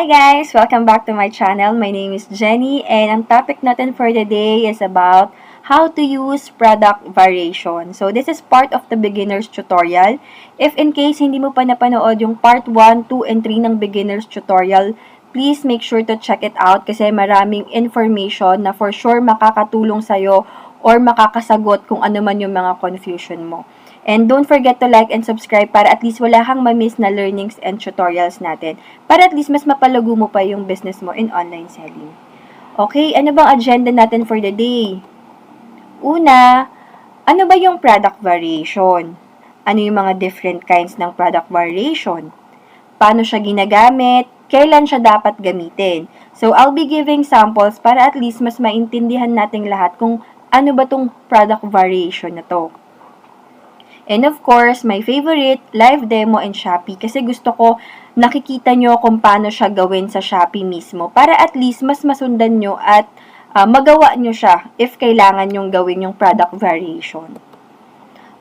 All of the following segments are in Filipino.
guys! Welcome back to my channel. My name is Jenny and ang topic natin for today is about how to use product variation. So this is part of the beginner's tutorial. If in case hindi mo pa napanood yung part 1, 2, and 3 ng beginner's tutorial, please make sure to check it out kasi maraming information na for sure makakatulong sa'yo or makakasagot kung ano man yung mga confusion mo. And don't forget to like and subscribe para at least wala kang ma-miss na learnings and tutorials natin. Para at least mas mapalago mo pa yung business mo in online selling. Okay, ano bang agenda natin for the day? Una, ano ba yung product variation? Ano yung mga different kinds ng product variation? Paano siya ginagamit? Kailan siya dapat gamitin? So, I'll be giving samples para at least mas maintindihan nating lahat kung ano ba tong product variation na to. And of course, my favorite, live demo in Shopee kasi gusto ko nakikita nyo kung paano siya gawin sa Shopee mismo para at least mas masundan nyo at magawa nyo siya if kailangan nyong gawin yung product variation.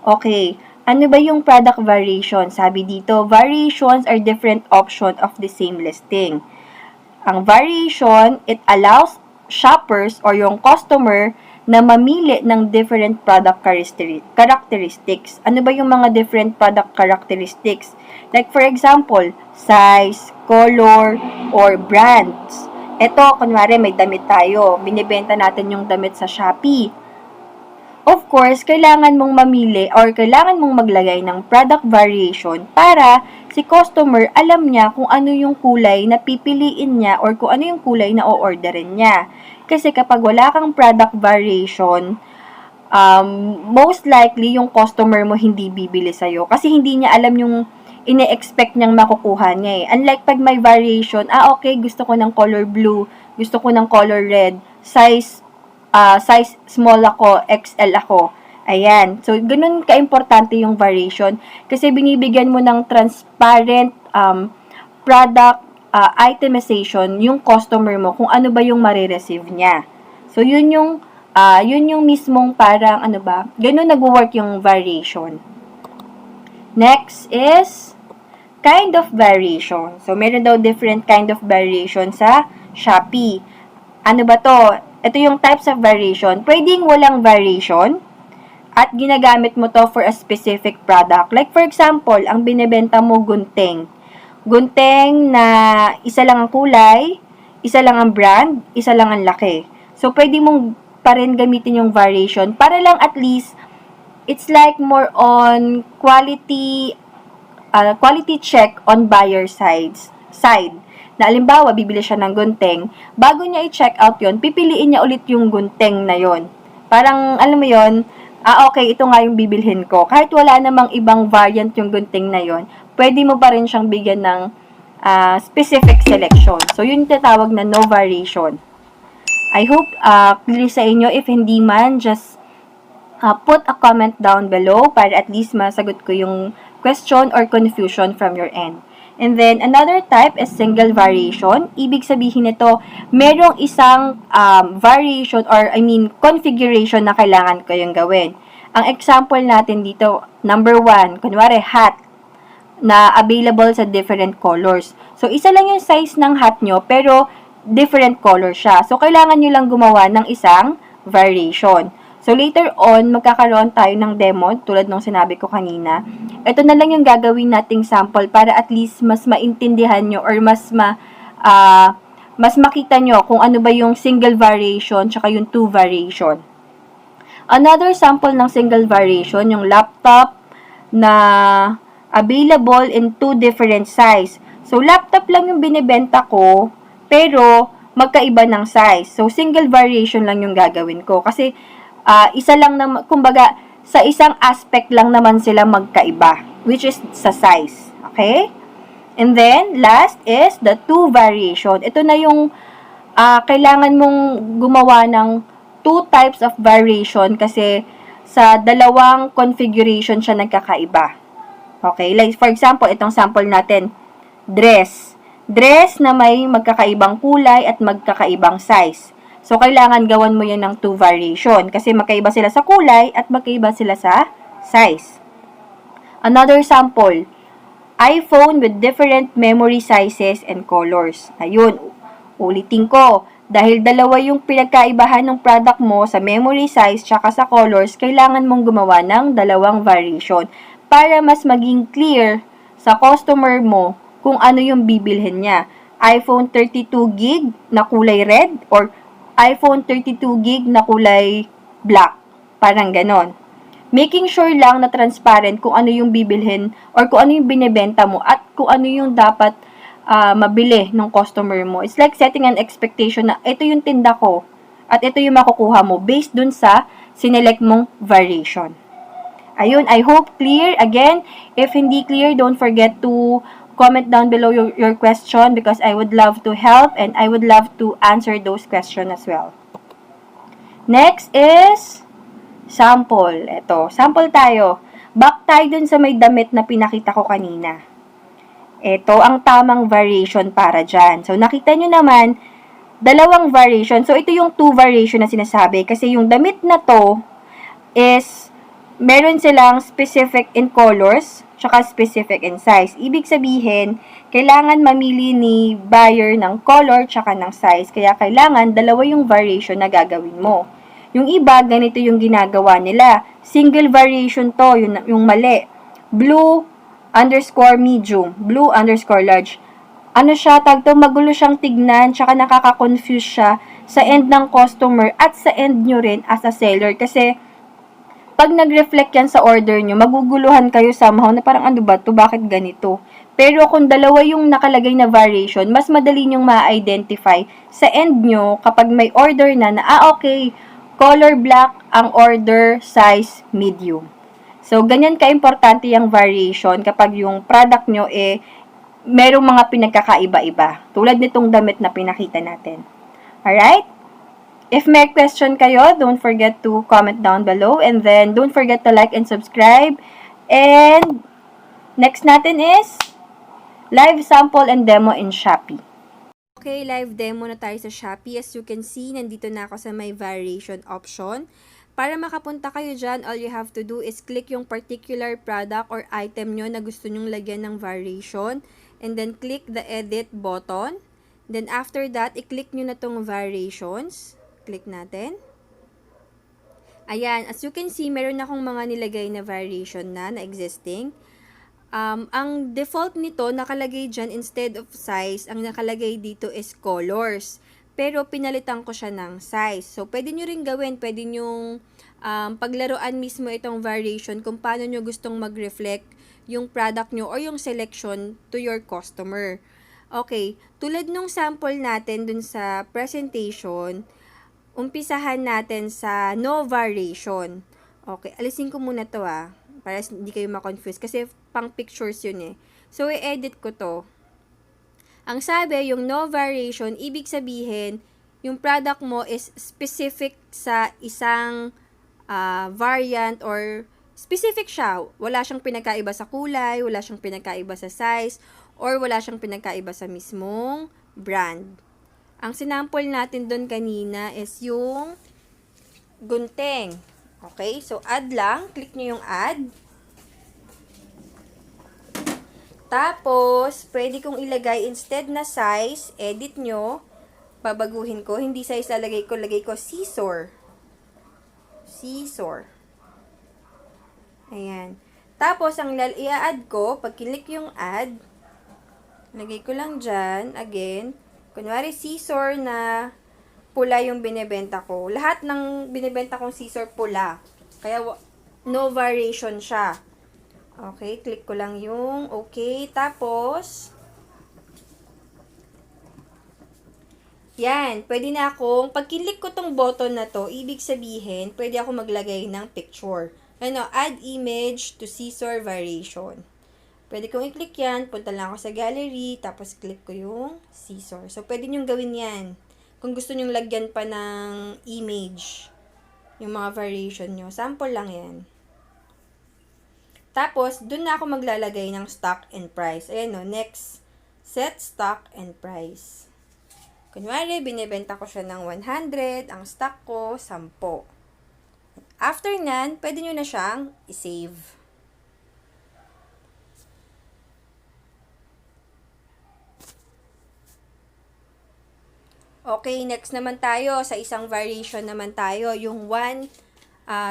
Okay, ano ba yung product variation? Sabi dito, variations are different options of the same listing. Ang variation, it allows shoppers or yung customer na mamili ng different product characteristics. Ano ba yung mga different product characteristics? Like for example, size, color, or brands. Ito, kunwari may damit tayo. Binibenta natin yung damit sa Shopee. Of course, kailangan mong mamili or kailangan mong maglagay ng product variation para si customer alam niya kung ano yung kulay na pipiliin niya or kung ano yung kulay na o-orderin niya. Kasi kapag wala kang product variation, most likely yung customer mo hindi bibili sa'yo. Kasi hindi niya alam yung ine-expect niyang makukuha niya eh. Unlike pag may variation, okay, gusto ko ng color blue, gusto ko ng color red, size small ako, XL ako. Ayan. So, ganun ka-importante yung variation. Kasi binibigyan mo ng transparent product itemization yung customer mo kung ano ba yung marireceive niya. So, yun yung mismong parang ano ba, ganun nag-work yung variation. Next is kind of variation. So, meron daw different kind of variation sa Shopee. Ano ba to? Ito yung types of variation. Pwedeng walang variation at ginagamit mo to for a specific product. Like for example, ang binebenta mo gunting. Gunting na isa lang ang kulay, isa lang ang brand, isa lang ang laki. So, pwede mong pa rin gamitin yung variation para lang at least, it's like more on quality check on buyer side. Na alimbawa, bibili siya ng gunting, bago niya i-check out yon, pipiliin niya ulit yung gunting na yon. Parang, alam mo yon, okay, ito nga yung bibilhin ko. Kahit wala namang ibang variant yung gunting na yon, pwede mo pa rin siyang bigyan ng specific selection. So, yun yung tatawag na no variation. I hope clear sa inyo. If hindi man, just put a comment down below para at least masagot ko yung question or confusion from your end. And then, another type is single variation. Ibig sabihin nito, merong isang variation or configuration na kailangan ko yung gawin. Ang example natin dito, number 1, kunwari hat na available sa different colors. So, isa lang yung size ng hat nyo, pero different color siya. So, kailangan nyo lang gumawa ng isang variation. So, later on, magkakaroon tayo ng demo, tulad ng sinabi ko kanina. Ito na lang yung gagawin nating sample para at least mas maintindihan nyo or mas makita nyo kung ano ba yung single variation tsaka yung two variation. Another sample ng single variation, yung laptop na available in 2 different size. So, laptop lang yung binibenta ko, pero magkaiba ng size. So, single variation lang yung gagawin ko. Kasi, isa lang na, kumbaga, sa isang aspect lang naman sila magkaiba, which is sa size. Okay? And then, last is the two variation. Ito na yung kailangan mong gumawa ng 2 types of variation kasi sa dalawang configuration siya nagkakaiba. Okay? Like, for example, itong sample natin, dress. Dress na may magkakaibang kulay at magkakaibang size. So, kailangan gawan mo yan ng 2 variation kasi magkaiba sila sa kulay at magkaiba sila sa size. Another sample, iPhone with different memory sizes and colors. Ayun, ulitin ko. Dahil dalawa yung pinagkaibahan ng product mo sa memory size tsaka sa colors, kailangan mong gumawa ng dalawang variation para mas maging clear sa customer mo kung ano yung bibilhin niya. iPhone 32GB na kulay red or iPhone 32GB na kulay black. Parang ganon. Making sure lang na transparent kung ano yung bibilhin or kung ano yung binibenta mo at kung ano yung dapat mabili ng customer mo. It's like setting an expectation na ito yung tinda ko at ito yung makukuha mo based dun sa sinelect mong variation. Ayun, I hope clear. Again, if hindi clear, don't forget to comment down below your question because I would love to help and I would love to answer those questions as well. Next is sample. Ito, sample tayo. Back tayo dun sa may damit na pinakita ko kanina. Ito ang tamang variation para dyan. So, nakita nyo naman, dalawang variation. So, ito yung two variation na sinasabi. Kasi yung damit na to is, meron silang specific in colors, tsaka specific in size. Ibig sabihin, kailangan mamili ni buyer ng color tsaka ng size. Kaya kailangan dalawa yung variation na gagawin mo. Yung iba, ganito yung ginagawa nila. Single variation to, yung mali. Blue underscore medium, blue underscore large. Ano siya, magulo siyang tignan, tsaka nakaka-confuse siya sa end ng customer at sa end nyo rin as a seller. Kasi, pag nag-reflect yan sa order nyo, maguguluhan kayo somehow na parang ano ba to, bakit ganito? Pero kung dalawa yung nakalagay na variation, mas madali nyong ma-identify sa end nyo kapag may order na okay, color black ang order, size medium. So, ganyan ka-importante yung variation kapag yung product nyo merong mga pinagkakaiba-iba. Tulad nitong damit na pinakita natin. Alright? If may question kayo, don't forget to comment down below. And then, don't forget to like and subscribe. And, next natin is live sample and demo in Shopee. Okay, live demo na tayo sa Shopee. As you can see, nandito na ako sa may variation option. Para makapunta kayo dyan, all you have to do is click yung particular product or item nyo na gusto nyong lagyan ng variation. And then, click the edit button. Then, after that, i-click nyo na tong variations. Click natin. Ayan, as you can see, meron akong mga nilagay na variation na existing. Ang default nito, nakalagay dyan, instead of size, ang nakalagay dito is colors. Pero, pinalitan ko siya ng size. So, pwede nyo rin gawin, pwede nyo paglaruan mismo itong variation kung paano nyo gustong mag-reflect yung product nyo or yung selection to your customer. Okay, tulad nung sample natin dun sa presentation, umpisahan natin sa no variation. Okay, alisin ko muna to para hindi kayo ma-confuse kasi pang pictures yun So, i-edit ko to. Ang sabi, yung no variation, ibig sabihin, yung product mo is specific sa isang variant or specific siya. Wala siyang pinagkaiba sa kulay, wala siyang pinagkaiba sa size, or wala siyang pinagkaiba sa mismong brand. Ang sinample natin doon kanina is yung gunting. Okay, so add lang. Click nyo yung add. Tapos, pwede kong ilagay instead na size, edit nyo. Babaguhin ko. Hindi size lagay ko scissor. Scissor. Ayan. Tapos, ang i-add ko, pag click yung add, lagay ko lang dyan, again, kunwari scissor na pula yung binibenta ko. Lahat ng binibenta kong scissor pula. Kaya, no variation siya. Okay, click ko lang yung okay. Tapos, yan, pwede na akong, pag click ko tong button na to, ibig sabihin, pwede ako maglagay ng picture. Add image to scissor variation. Pwede kong i-click yan, punta lang ako sa gallery, tapos click ko yung scissor. So, pwede nyong gawin yan. Kung gusto nyong lagyan pa ng image, yung mga variation nyo. Sample lang yan. Tapos, dun na ako maglalagay ng stock and price. Ayan next, set stock and price. Kunwari, binibenta ko siya ng 100, ang stock ko, 10. After nan, pwede nyo na siyang i-save. Okay, next naman tayo. Sa isang variation naman tayo. Yung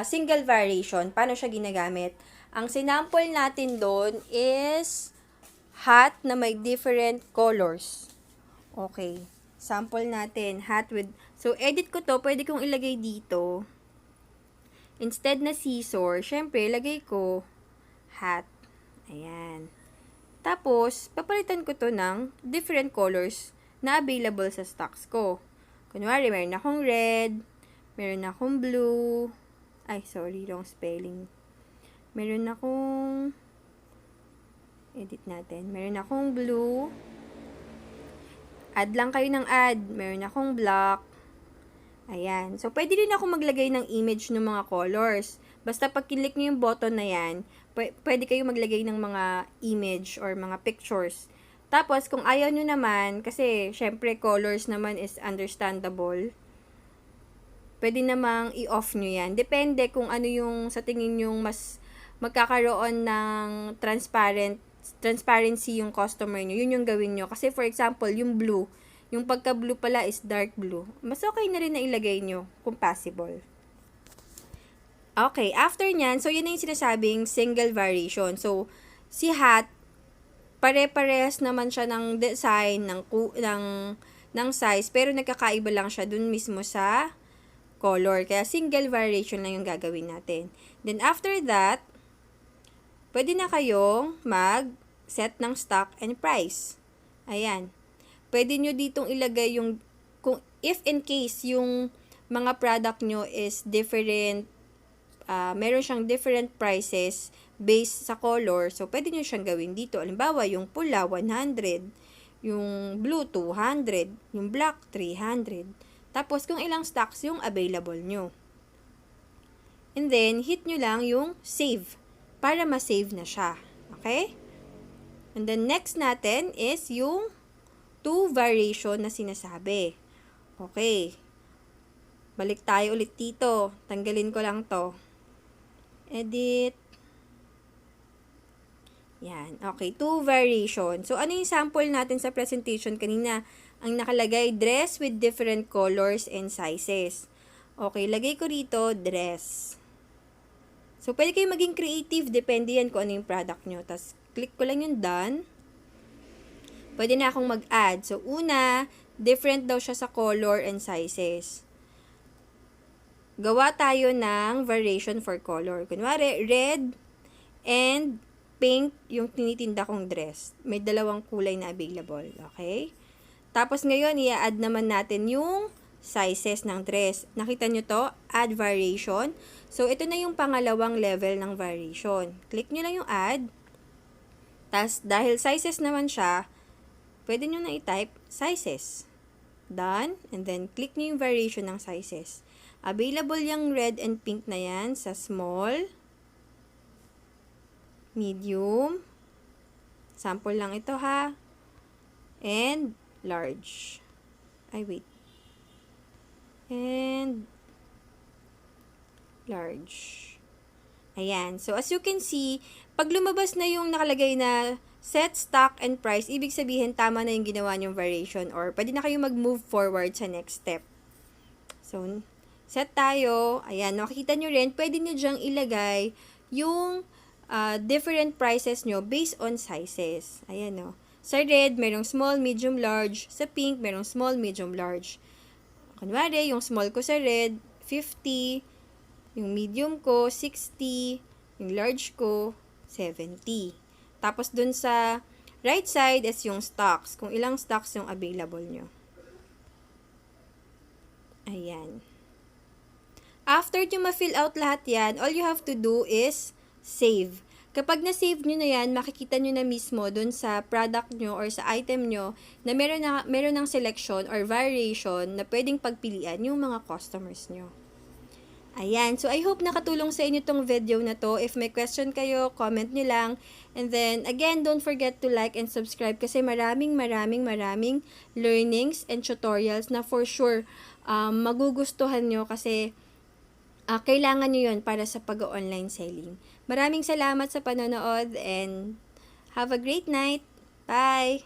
single variation. Paano siya ginagamit? Ang sinample natin doon is hat na may different colors. Okay. Sample natin. Hat with... So, edit ko to. Pwede kong ilagay dito. Instead na scissor, syempre, ilagay ko hat. Ayan. Tapos, papalitan ko to ng different colors na available sa stocks ko. Kunwari, meron akong red, meron akong blue, ay, sorry, wrong spelling. Meron akong, edit natin, meron akong blue, add lang kayo ng add, meron akong black, ayan. So, pwede rin ako maglagay ng image ng mga colors. Basta pag kinlik nyo yung button na yan, pwede kayo maglagay ng mga image or mga pictures. Tapos, kung ayaw nyo naman, kasi, syempre, colors naman is understandable, pwede namang i-off nyo yan. Depende kung ano yung sa tingin nyo mas magkakaroon ng transparency yung customer nyo. Yun yung gawin nyo. Kasi, for example, yung blue, yung pagka-blue pala is dark blue. Mas okay na rin na ilagay nyo kung possible. Okay, after nyan, so yun na yung sinasabing single variation. So, si hat, pare-parehas naman siya ng design, ng size, pero nagkakaiba lang siya dun mismo sa color. Kaya single variation lang yung gagawin natin. Then after that, pwede na kayong mag-set ng stock and price. Ayan. Pwede nyo ditong ilagay yung, if in case yung mga product nyo is different, meron siyang different prices based sa color. So, pwede nyo siyang gawin dito. Halimbawa, yung pula, 100. Yung blue, 200. Yung black, 300. Tapos, kung ilang stocks yung available nyo. And then, hit nyo lang yung save para ma-save na siya. Okay? And then, next natin is yung 2 variation na sinasabi. Okay. Balik tayo ulit dito. Tanggalin ko lang to. Edit. Yan. Okay, 2 variation. So, ano yung sample natin sa presentation kanina? Ang nakalagay, dress with different colors and sizes. Okay, lagay ko rito, dress. So, pwede kayo maging creative. Depende yan kung ano yung product nyo. Tapos, click ko lang yung done. Pwede na akong mag-add. So, una, different daw siya sa color and sizes. Gawa tayo ng variation for color. Kunwari, red and pink yung tinitinda kong dress. May dalawang kulay na available. Okay? Tapos ngayon, i-add naman natin yung sizes ng dress. Nakita nyo to? Add variation. So, ito na yung pangalawang level ng variation. Click nyo lang yung add. Tapos, dahil sizes naman siya, pwede nyo na i-type sizes. Done. And then, click nyo yung variation ng sizes. Available yung red and pink na yan sa small, medium, sample lang ito ha, and large. Ay, wait. And large. Ayan. So, as you can see, pag lumabas na yung nakalagay na set, stock, and price, ibig sabihin, tama na yung ginawa niyong variation or pwede na kayo mag-move forward sa next step. So, set tayo. Ayan, nakikita nyo rin, pwede nyo dyang ilagay yung different prices nyo based on sizes. Ayan, no. Sa red, merong small, medium, large. Sa pink, merong small, medium, large. Kunwari, yung small ko sa red, 50. Yung medium ko, 60. Yung large ko, 70. Tapos, dun sa right side is yung stocks. Kung ilang stocks yung available nyo. Ayan. After nyo ma-fill out lahat yan, all you have to do is save. Kapag na-save nyo na yan, makikita nyo na mismo dun sa product nyo or sa item nyo na meron ng selection or variation na pwedeng pagpilian yung mga customers nyo. Ayan. So, I hope nakatulong sa inyo tong video na to. If may question kayo, comment nyo lang. And then, again, don't forget to like and subscribe kasi maraming learnings and tutorials na for sure magugustuhan nyo kasi kailangan nyo yun para sa pag-online selling. Maraming salamat sa panonood and have a great night. Bye!